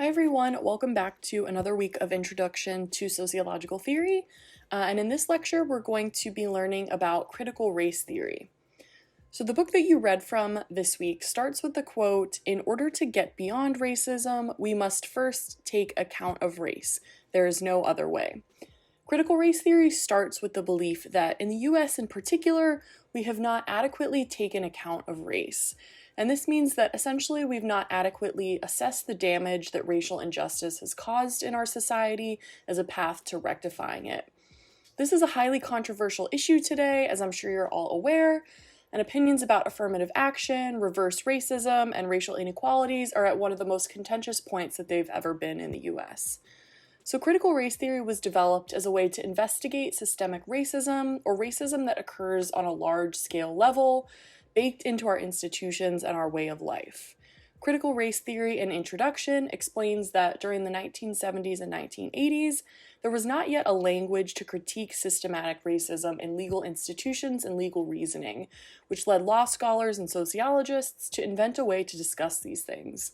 Hi everyone, welcome back to another week of Introduction to Sociological Theory, and in this lecture we're going to be learning about critical race theory. So the book that you read from this week starts with the quote, "In order to get beyond racism, we must first take account of race. There is no other way." Critical race theory starts with the belief that in the US in particular, we have not adequately taken account of race. And this means that essentially we've not adequately assessed the damage that racial injustice has caused in our society as a path to rectifying it. This is a highly controversial issue today, as I'm sure you're all aware, and opinions about affirmative action, reverse racism, and racial inequalities are at one of the most contentious points that they've ever been in the US. So critical race theory was developed as a way to investigate systemic racism, or racism that occurs on a large-scale level, baked into our institutions and our way of life. Critical race theory in Introduction explains that during the 1970s and 1980s, there was not yet a language to critique systematic racism in legal institutions and legal reasoning, which led law scholars and sociologists to invent a way to discuss these things.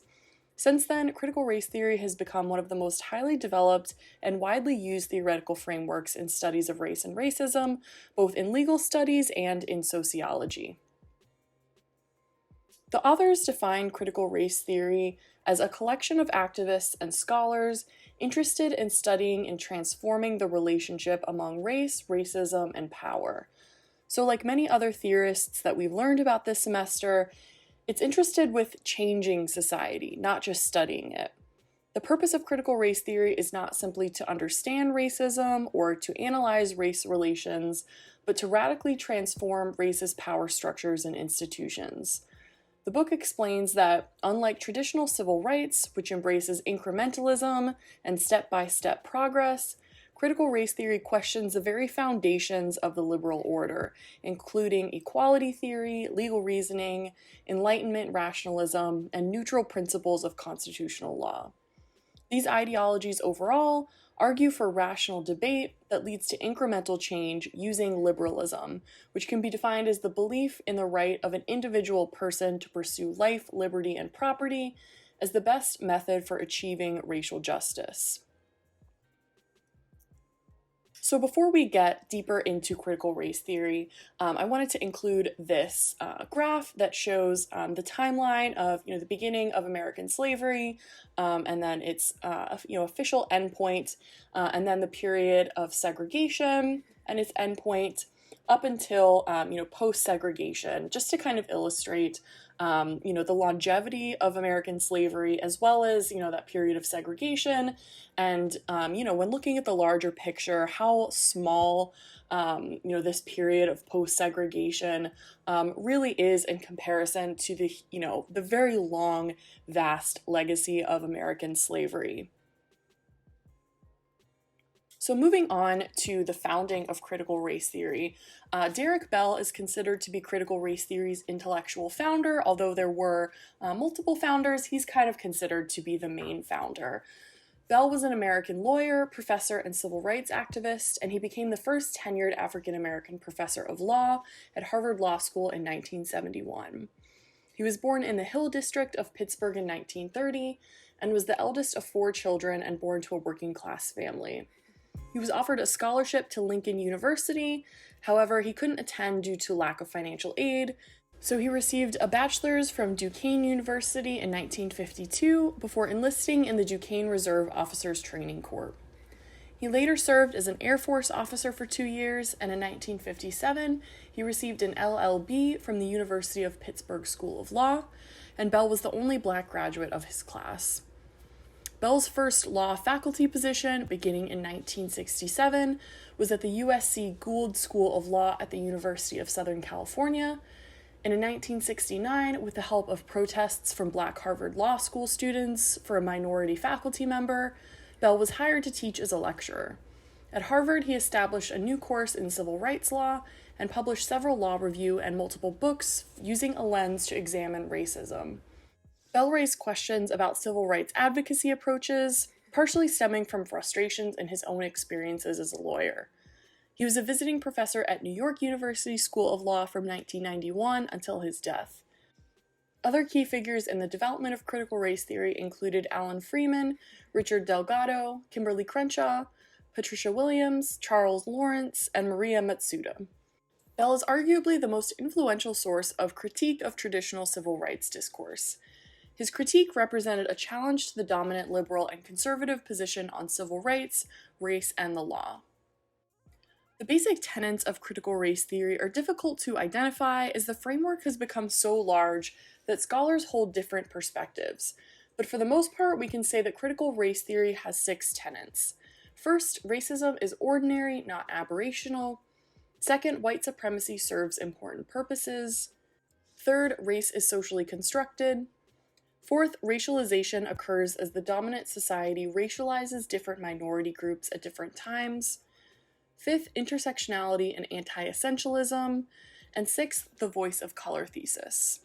Since then, critical race theory has become one of the most highly developed and widely used theoretical frameworks in studies of race and racism, both in legal studies and in sociology. The authors defined critical race theory as a collection of activists and scholars interested in studying and transforming the relationship among race, racism, and power. So like many other theorists that we've learned about this semester, it's interested with changing society, not just studying it. The purpose of critical race theory is not simply to understand racism or to analyze race relations, but to radically transform racist power structures and institutions. The book explains that, unlike traditional civil rights, which embraces incrementalism and step-by-step progress, critical race theory questions the very foundations of the liberal order, including equality theory, legal reasoning, Enlightenment rationalism, and neutral principles of constitutional law. These ideologies overall argue for rational debate that leads to incremental change using liberalism, which can be defined as the belief in the right of an individual person to pursue life, liberty, and property as the best method for achieving racial justice. So before we get deeper into critical race theory, I wanted to include this graph that shows the timeline of the beginning of American slavery, and then its official endpoint, and then the period of segregation and its endpoint up until post-segregation, just to kind of illustrate the longevity of American slavery, as well as that period of segregation, and when looking at the larger picture, how small this period of post-segregation really is in comparison to the very long, vast legacy of American slavery. So moving on to the founding of critical race theory, DERRICK Bell is considered to be critical race theory's intellectual founder. Although there were multiple founders, he's kind of considered to be the main founder. Bell was an American lawyer, professor, and civil rights activist, and he became the first tenured African-American professor of law at Harvard Law School in 1971. He was born in the Hill District of Pittsburgh in 1930 and was the eldest of 4 children and born to a working-class family. He was offered a scholarship to Lincoln University, however, he couldn't attend due to lack of financial aid, so he received a bachelor's from Duquesne University in 1952 before enlisting in the Duquesne Reserve Officers Training Corps. He later served as an Air Force officer for 2 years, and in 1957, he received an LLB from the University of Pittsburgh School of Law, and Bell was the only Black graduate of his class. Bell's first law faculty position, beginning in 1967, was at the USC Gould School of Law at the University of Southern California, and in 1969, with the help of protests from Black Harvard Law School students for a minority faculty member, Bell was hired to teach as a lecturer. At Harvard, he established a new course in civil rights law and published several law review and multiple books using a lens to examine racism. Bell raised questions about civil rights advocacy approaches, partially stemming from frustrations in his own experiences as a lawyer. He was a visiting professor at New York University School of Law from 1991 until his death. Other key figures in the development of critical race theory included Alan Freeman, Richard Delgado, Kimberly Crenshaw, Patricia Williams, Charles Lawrence, and Maria Matsuda. Bell is arguably the most influential source of critique of traditional civil rights discourse. His critique represented a challenge to the dominant liberal and conservative position on civil rights, race, and the law. The basic tenets of critical race theory are difficult to identify as the framework has become so large that scholars hold different perspectives. But for the most part, we can say that critical race theory has 6 tenets. First, racism is ordinary, not aberrational. Second, white supremacy serves important purposes. Third, race is socially constructed. Fourth, racialization occurs as the dominant society racializes different minority groups at different times. Fifth, intersectionality and anti-essentialism. And sixth, the voice of color thesis.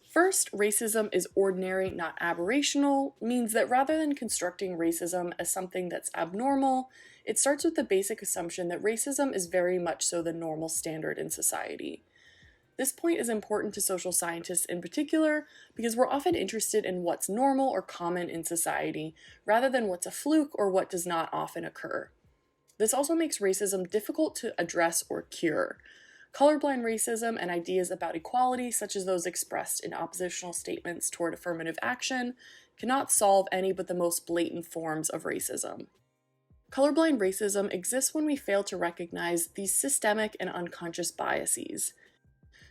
First, racism is ordinary, not aberrational, means that rather than constructing racism as something that's abnormal, it starts with the basic assumption that racism is very much so the normal standard in society. This point is important to social scientists in particular because we're often interested in what's normal or common in society, rather than what's a fluke or what does not often occur. This also makes racism difficult to address or cure. Colorblind racism and ideas about equality, such as those expressed in oppositional statements toward affirmative action, cannot solve any but the most blatant forms of racism. Colorblind racism exists when we fail to recognize these systemic and unconscious biases.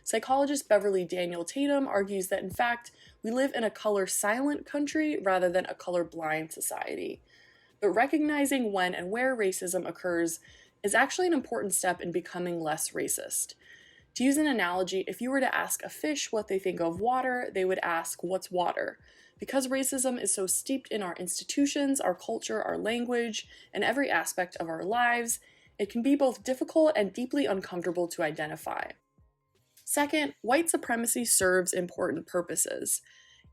Psychologist Beverly Daniel Tatum argues that in fact, we live in a color-silent country rather than a color-blind society. But recognizing when and where racism occurs is actually an important step in becoming less racist. To use an analogy, if you were to ask a fish what they think of water, they would ask, "What's water?" Because racism is so steeped in our institutions, our culture, our language, and every aspect of our lives, it can be both difficult and deeply uncomfortable to identify. Second, white supremacy serves important purposes.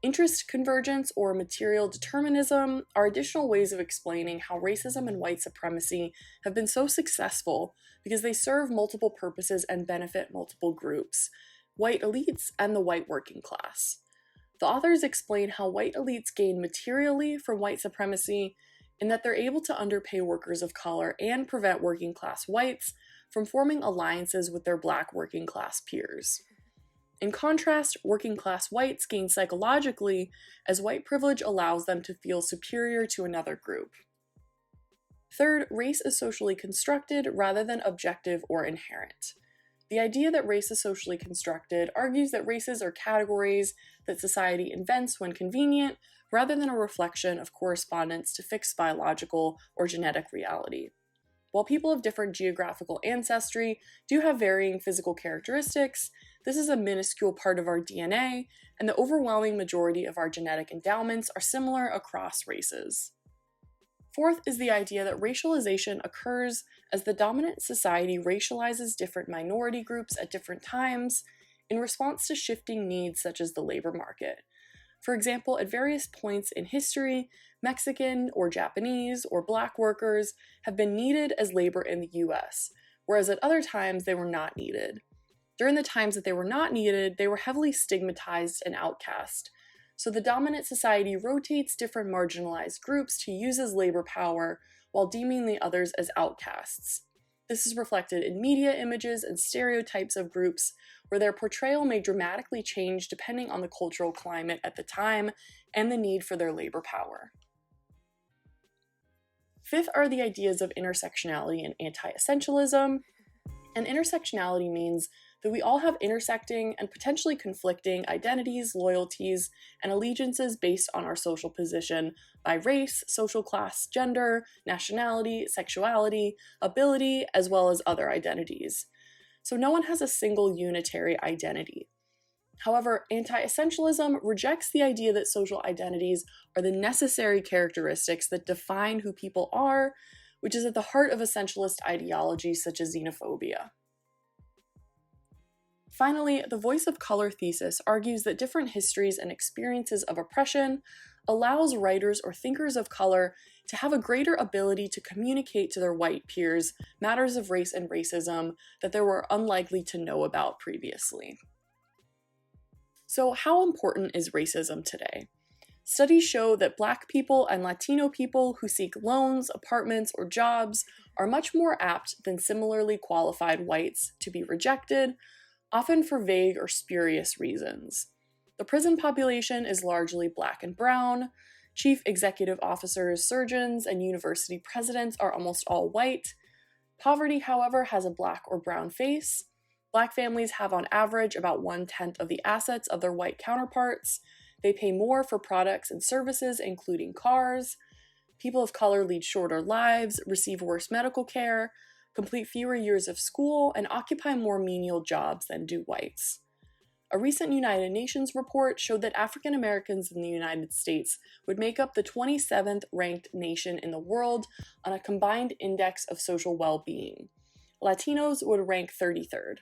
Interest convergence or material determinism are additional ways of explaining how racism and white supremacy have been so successful because they serve multiple purposes and benefit multiple groups, white elites and the white working class. The authors explain how white elites gain materially from white supremacy in that they're able to underpay workers of color and prevent working class whites from forming alliances with their black working class peers. In contrast, working class whites gain psychologically as white privilege allows them to feel superior to another group. Third, race is socially constructed rather than objective or inherent. The idea that race is socially constructed argues that races are categories that society invents when convenient, rather than a reflection of correspondence to fixed biological or genetic reality. While people of different geographical ancestry do have varying physical characteristics, this is a minuscule part of our DNA, and the overwhelming majority of our genetic endowments are similar across races. Fourth is the idea that racialization occurs as the dominant society racializes different minority groups at different times in response to shifting needs such as the labor market. For example, at various points in history, Mexican or Japanese or Black workers have been needed as labor in the US, whereas at other times they were not needed. During the times that they were not needed, they were heavily stigmatized and outcast. So the dominant society rotates different marginalized groups to use as labor power while deeming the others as outcasts. This is reflected in media images and stereotypes of groups where their portrayal may dramatically change depending on the cultural climate at the time and the need for their labor power. Fifth are the ideas of intersectionality and anti-essentialism. And intersectionality means that we all have intersecting and potentially conflicting identities, loyalties, and allegiances based on our social position by race, social class, gender, nationality, sexuality, ability, as well as other identities. So no one has a single unitary identity. However, anti-essentialism rejects the idea that social identities are the necessary characteristics that define who people are, which is at the heart of essentialist ideologies such as xenophobia. Finally, the voice of color thesis argues that different histories and experiences of oppression allows writers or thinkers of color to have a greater ability to communicate to their white peers matters of race and racism that they were unlikely to know about previously. So how important is racism today? Studies show that Black people and Latino people who seek loans, apartments, or jobs are much more apt than similarly qualified whites to be rejected, often for vague or spurious reasons. The prison population is largely Black and brown. Chief executive officers, surgeons, and university presidents are almost all white. Poverty, however, has a Black or brown face. Black families have on average about 1/10 of the assets of their white counterparts. They pay more for products and services, including cars. People of color lead shorter lives, receive worse medical care, complete fewer years of school, and occupy more menial jobs than do whites. A recent United Nations report showed that African Americans in the United States would make up the 27th ranked nation in the world on a combined index of social well-being. Latinos would rank 33rd.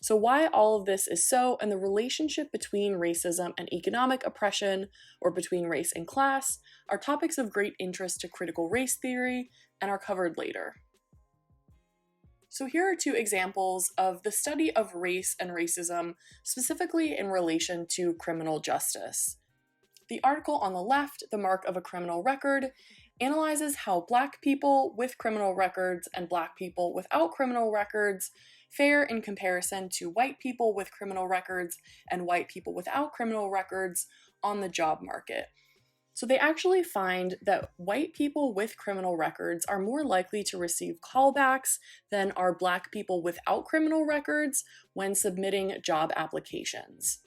So why all of this is so, and the relationship between racism and economic oppression, or between race and class, are topics of great interest to critical race theory and are covered later. So here are two examples of the study of race and racism, specifically in relation to criminal justice. The article on the left, The Mark of a Criminal Record, analyzes how Black people with criminal records and Black people without criminal records fare in comparison to white people with criminal records and white people without criminal records on the job market. So they actually find that white people with criminal records are more likely to receive callbacks than are Black people without criminal records when submitting job applications.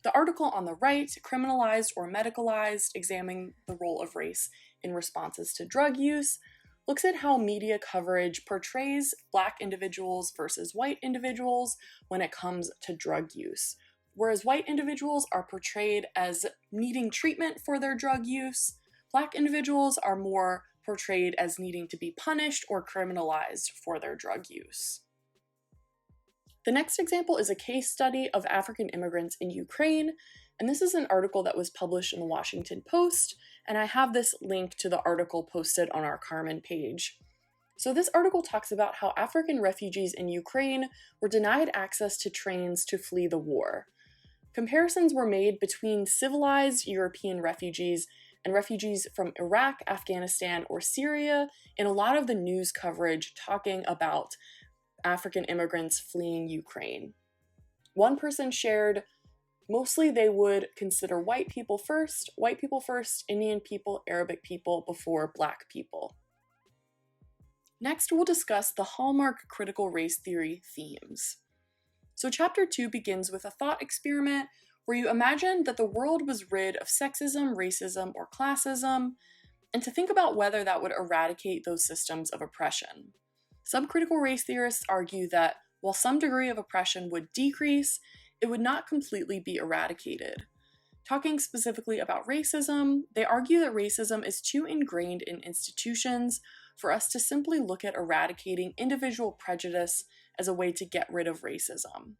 The article on the right, Criminalized or Medicalized, examining the role of race in responses to drug use, looks at how media coverage portrays Black individuals versus white individuals when it comes to drug use. Whereas white individuals are portrayed as needing treatment for their drug use, Black individuals are more portrayed as needing to be punished or criminalized for their drug use. The next example is a case study of African immigrants in Ukraine, and this is an article that was published in the Washington Post, and I have this link to the article posted on our Carmen page. So this article talks about how African refugees in Ukraine were denied access to trains to flee the war. Comparisons were made between civilized European refugees and refugees from Iraq, Afghanistan, or Syria in a lot of the news coverage talking about African immigrants fleeing Ukraine. One person shared, mostly they would consider white people first, Indian people, Arabic people before Black people. Next, we'll discuss the hallmark critical race theory themes. So chapter 2 begins with a thought experiment where you imagine that the world was rid of sexism, racism, or classism, and to think about whether that would eradicate those systems of oppression. Some critical race theorists argue that while some degree of oppression would decrease, it would not completely be eradicated. Talking specifically about racism, they argue that racism is too ingrained in institutions for us to simply look at eradicating individual prejudice as a way to get rid of racism.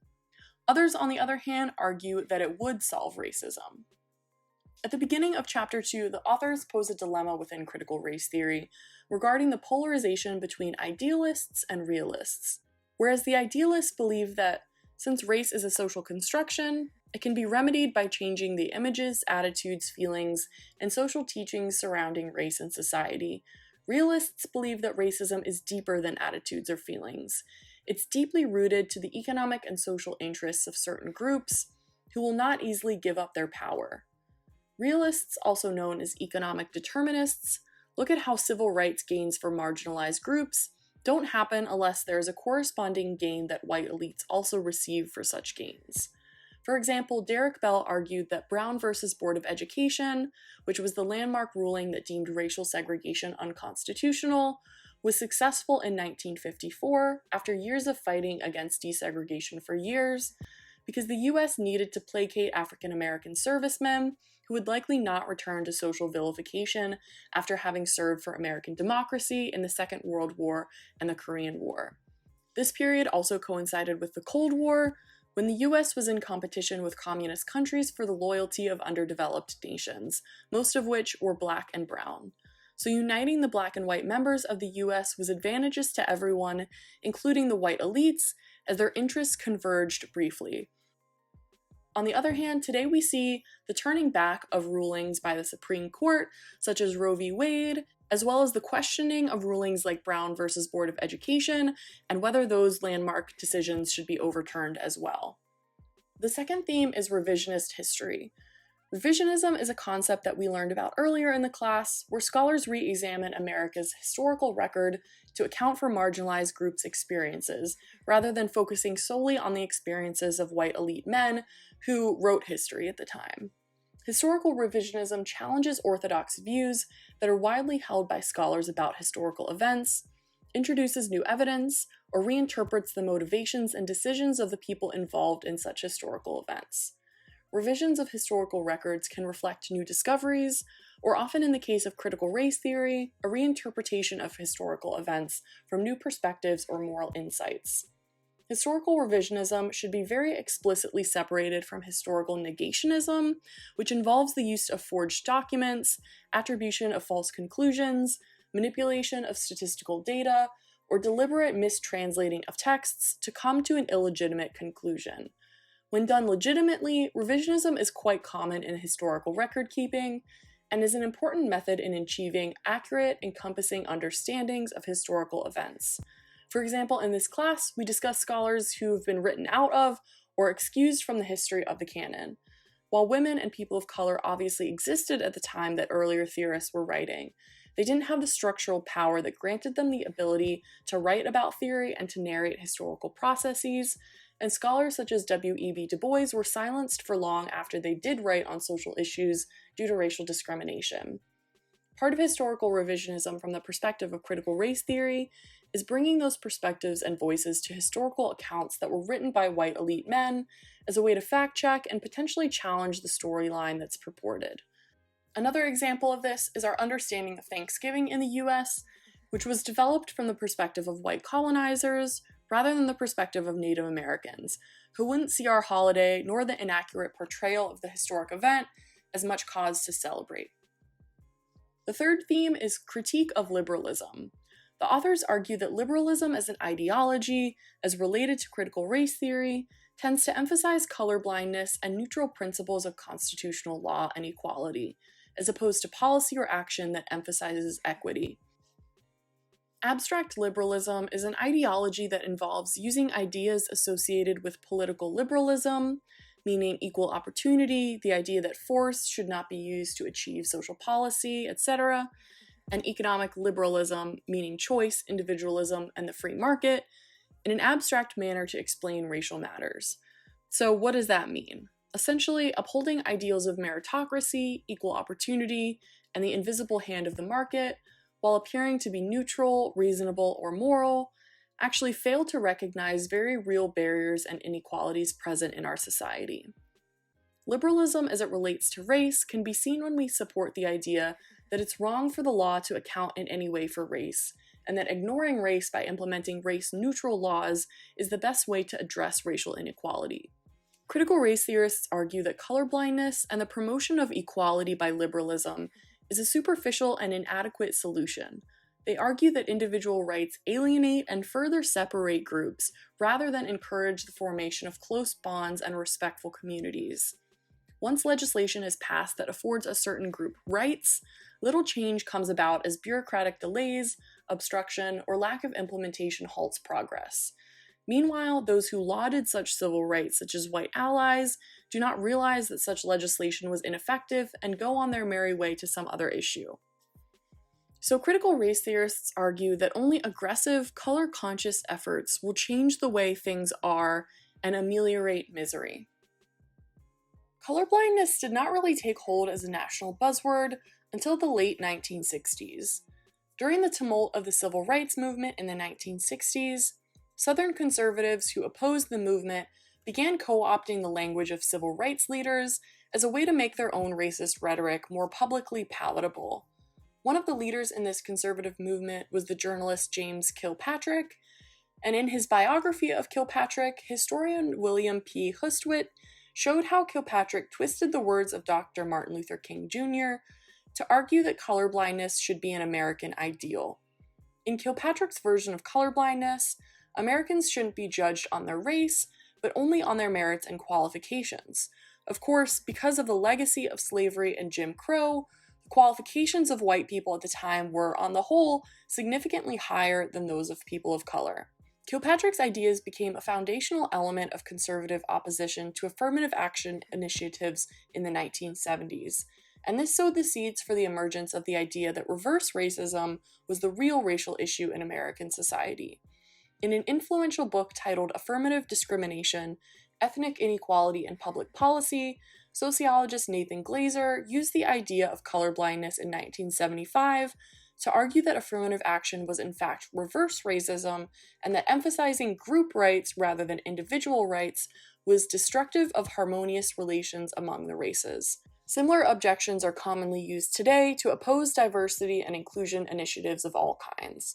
Others, on the other hand, argue that it would solve racism. At the beginning of chapter 2, the authors pose a dilemma within critical race theory regarding the polarization between idealists and realists. Whereas the idealists believe that since race is a social construction, it can be remedied by changing the images, attitudes, feelings, and social teachings surrounding race and society, realists believe that racism is deeper than attitudes or feelings. It's deeply rooted to the economic and social interests of certain groups who will not easily give up their power. Realists, also known as economic determinists, look at how civil rights gains for marginalized groups don't happen unless there is a corresponding gain that white elites also receive for such gains. For example, DERRICK argued that Brown versus Board of Education, which was the landmark ruling that deemed racial segregation unconstitutional, was successful in 1954 after years of fighting against desegregation for years, because the US needed to placate African American servicemen who would likely not return to social vilification after having served for American democracy in the Second World War and the Korean War. This period also coincided with the Cold War, when the US was in competition with communist countries for the loyalty of underdeveloped nations, most of which were Black and brown. So uniting the Black and white members of the US was advantageous to everyone, including the white elites, as their interests converged briefly. On the other hand, today we see the turning back of rulings by the Supreme Court, such as Roe v. Wade, as well as the questioning of rulings like Brown versus Board of Education, and whether those landmark decisions should be overturned as well. The second theme is revisionist history. Revisionism is a concept that we learned about earlier in the class, where scholars re-examine America's historical record to account for marginalized groups' experiences, rather than focusing solely on the experiences of white elite men who wrote history at the time. Historical revisionism challenges orthodox views that are widely held by scholars about historical events, introduces new evidence, or reinterprets the motivations and decisions of the people involved in such historical events. Revisions of historical records can reflect new discoveries, or often in the case of critical race theory, a reinterpretation of historical events from new perspectives or moral insights. Historical revisionism should be very explicitly separated from historical negationism, which involves the use of forged documents, attribution of false conclusions, manipulation of statistical data, or deliberate mistranslating of texts to come to an illegitimate conclusion. When done legitimately, revisionism is quite common in historical record keeping and is an important method in achieving accurate, encompassing understandings of historical events. For example, in this class, we discuss scholars who have been written out of or excused from the history of the canon. While women and people of color obviously existed at the time that earlier theorists were writing, they didn't have the structural power that granted them the ability to write about theory and to narrate historical processes, and scholars such as W.E.B. Du Bois were silenced for long after they did write on social issues due to racial discrimination. Part of historical revisionism from the perspective of critical race theory is bringing those perspectives and voices to historical accounts that were written by white elite men as a way to fact-check and potentially challenge the storyline that's purported. Another example of this is our understanding of Thanksgiving in the US, which was developed from the perspective of white colonizers rather than the perspective of Native Americans, who wouldn't see our holiday nor the inaccurate portrayal of the historic event as much cause to celebrate. The third theme is critique of liberalism. The authors argue that liberalism as an ideology, as related to critical race theory, tends to emphasize colorblindness and neutral principles of constitutional law and equality, as opposed to policy or action that emphasizes equity. Abstract liberalism is an ideology that involves using ideas associated with political liberalism, meaning equal opportunity, the idea that force should not be used to achieve social policy, etc., and economic liberalism, meaning choice, individualism, and the free market, in an abstract manner to explain racial matters. So what does that mean? Essentially, upholding ideals of meritocracy, equal opportunity, and the invisible hand of the market, while appearing to be neutral, reasonable, or moral, actually fail to recognize very real barriers and inequalities present in our society. Liberalism as it relates to race can be seen when we support the idea that it's wrong for the law to account in any way for race, and that ignoring race by implementing race-neutral laws is the best way to address racial inequality. Critical race theorists argue that colorblindness and the promotion of equality by liberalism is a superficial and inadequate solution. They argue that individual rights alienate and further separate groups, rather than encourage the formation of close bonds and respectful communities. Once legislation is passed that affords a certain group rights, little change comes about as bureaucratic delays, obstruction, or lack of implementation halts progress. Meanwhile, those who lauded such civil rights, such as white allies, do not realize that such legislation was ineffective and go on their merry way to some other issue. So critical race theorists argue that only aggressive, color-conscious efforts will change the way things are and ameliorate misery. Colorblindness did not really take hold as a national buzzword until the late 1960s. During the tumult of the civil rights movement in the 1960s, Southern conservatives who opposed the movement began co-opting the language of civil rights leaders as a way to make their own racist rhetoric more publicly palatable. One of the leaders in this conservative movement was the journalist James Kilpatrick, and in his biography of Kilpatrick, historian William P. Hustwit showed how Kilpatrick twisted the words of Dr. Martin Luther King Jr. to argue that colorblindness should be an American ideal. In Kilpatrick's version of colorblindness, Americans shouldn't be judged on their race, but only on their merits and qualifications. Of course, because of the legacy of slavery and Jim Crow, the qualifications of white people at the time were, on the whole, significantly higher than those of people of color. Kilpatrick's ideas became a foundational element of conservative opposition to affirmative action initiatives in the 1970s, and this sowed the seeds for the emergence of the idea that reverse racism was the real racial issue in American society. In an influential book titled Affirmative Discrimination, Ethnic Inequality and Public Policy, sociologist Nathan Glazer used the idea of colorblindness in 1975 to argue that affirmative action was in fact reverse racism and that emphasizing group rights rather than individual rights was destructive of harmonious relations among the races. Similar objections are commonly used today to oppose diversity and inclusion initiatives of all kinds.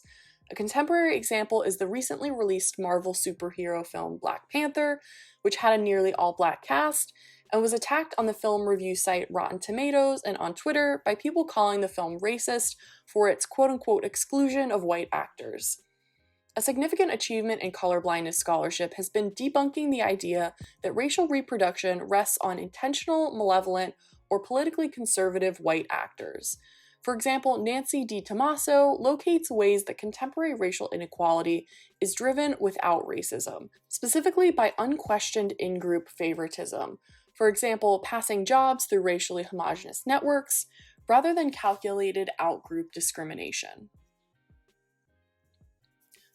A contemporary example is the recently released Marvel superhero film Black Panther, which had a nearly all-black cast, and was attacked on the film review site Rotten Tomatoes and on Twitter by people calling the film racist for its quote-unquote exclusion of white actors. A significant achievement in colorblindness scholarship has been debunking the idea that racial reproduction rests on intentional, malevolent, or politically conservative white actors. For example, Nancy DiTommaso locates ways that contemporary racial inequality is driven without racism, specifically by unquestioned in-group favoritism. For example, passing jobs through racially homogenous networks, rather than calculated out-group discrimination.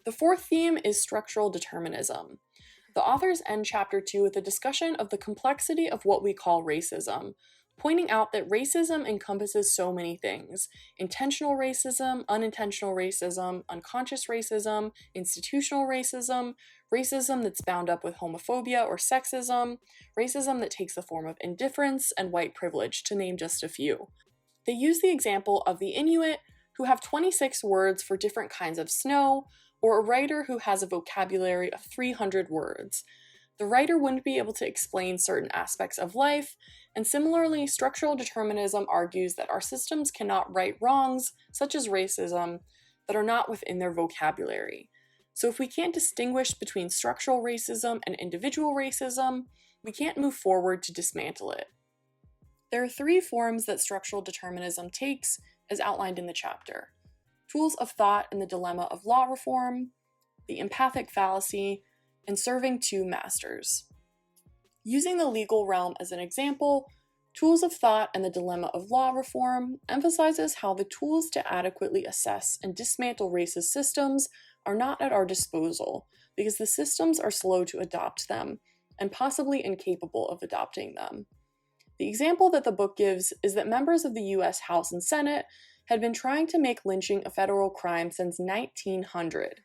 The fourth theme is structural determinism. The authors end Chapter 2 with a discussion of the complexity of what we call racism, pointing out that racism encompasses so many things: intentional racism, unintentional racism, unconscious racism, institutional racism, racism that's bound up with homophobia or sexism, racism that takes the form of indifference, and white privilege, to name just a few. They use the example of the Inuit, who have 26 words for different kinds of snow, or a writer who has a vocabulary of 300 words. The writer wouldn't be able to explain certain aspects of life, and similarly, structural determinism argues that our systems cannot right wrongs, such as racism, that are not within their vocabulary. So if we can't distinguish between structural racism and individual racism, we can't move forward to dismantle it. There are three forms that structural determinism takes, as outlined in the chapter: tools of thought and the dilemma of law reform, the empathic fallacy, and serving two masters. Using the legal realm as an example, Tools of Thought and the Dilemma of Law Reform emphasizes how the tools to adequately assess and dismantle racist systems are not at our disposal, because the systems are slow to adopt them, and possibly incapable of adopting them. The example that the book gives is that members of the US House and Senate had been trying to make lynching a federal crime since 1900.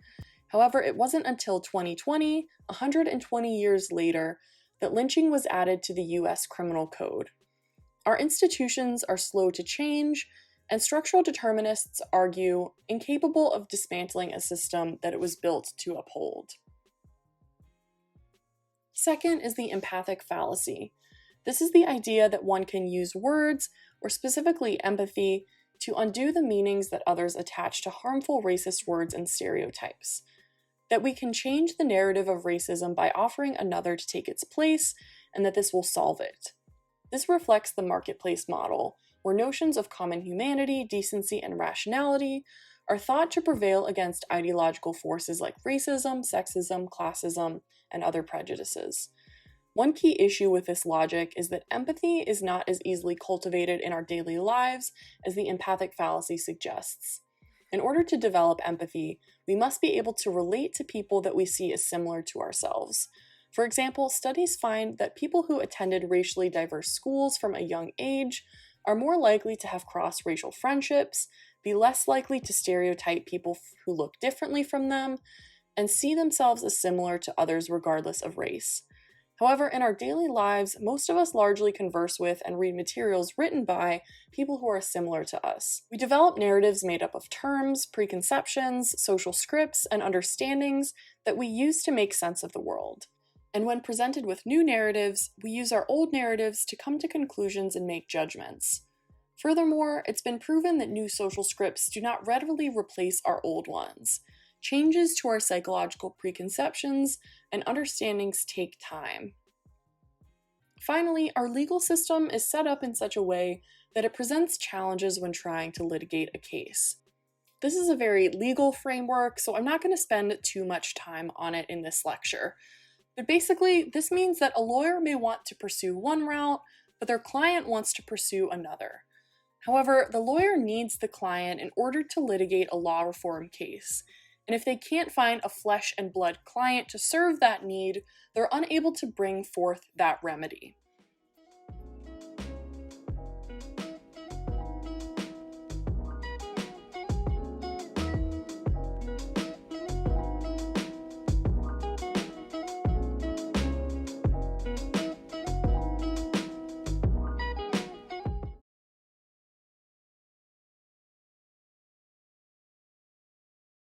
However, it wasn't until 2020, 120 years later, that lynching was added to the US Criminal Code. Our institutions are slow to change, and structural determinists argue incapable of dismantling a system that it was built to uphold. Second is the empathic fallacy. This is the idea that one can use words, or specifically empathy, to undo the meanings that others attach to harmful racist words and stereotypes. That we can change the narrative of racism by offering another to take its place, and that this will solve it. This reflects the marketplace model, where notions of common humanity, decency, and rationality are thought to prevail against ideological forces like racism, sexism, classism, and other prejudices. One key issue with this logic is that empathy is not as easily cultivated in our daily lives as the empathic fallacy suggests. In order to develop empathy, we must be able to relate to people that we see as similar to ourselves. For example, studies find that people who attended racially diverse schools from a young age are more likely to have cross-racial friendships, be less likely to stereotype people who look differently from them, and see themselves as similar to others regardless of race. However, in our daily lives, most of us largely converse with and read materials written by people who are similar to us. We develop narratives made up of terms, preconceptions, social scripts, and understandings that we use to make sense of the world. And when presented with new narratives, we use our old narratives to come to conclusions and make judgments. Furthermore, it's been proven that new social scripts do not readily replace our old ones. Changes to our psychological preconceptions and understandings take time. Finally, our legal system is set up in such a way that it presents challenges when trying to litigate a case. This is a very legal framework, so I'm not going to spend too much time on it in this lecture. But basically, this means that a lawyer may want to pursue one route, but their client wants to pursue another. However, the lawyer needs the client in order to litigate a law reform case, and if they can't find a flesh and blood client to serve that need, they're unable to bring forth that remedy.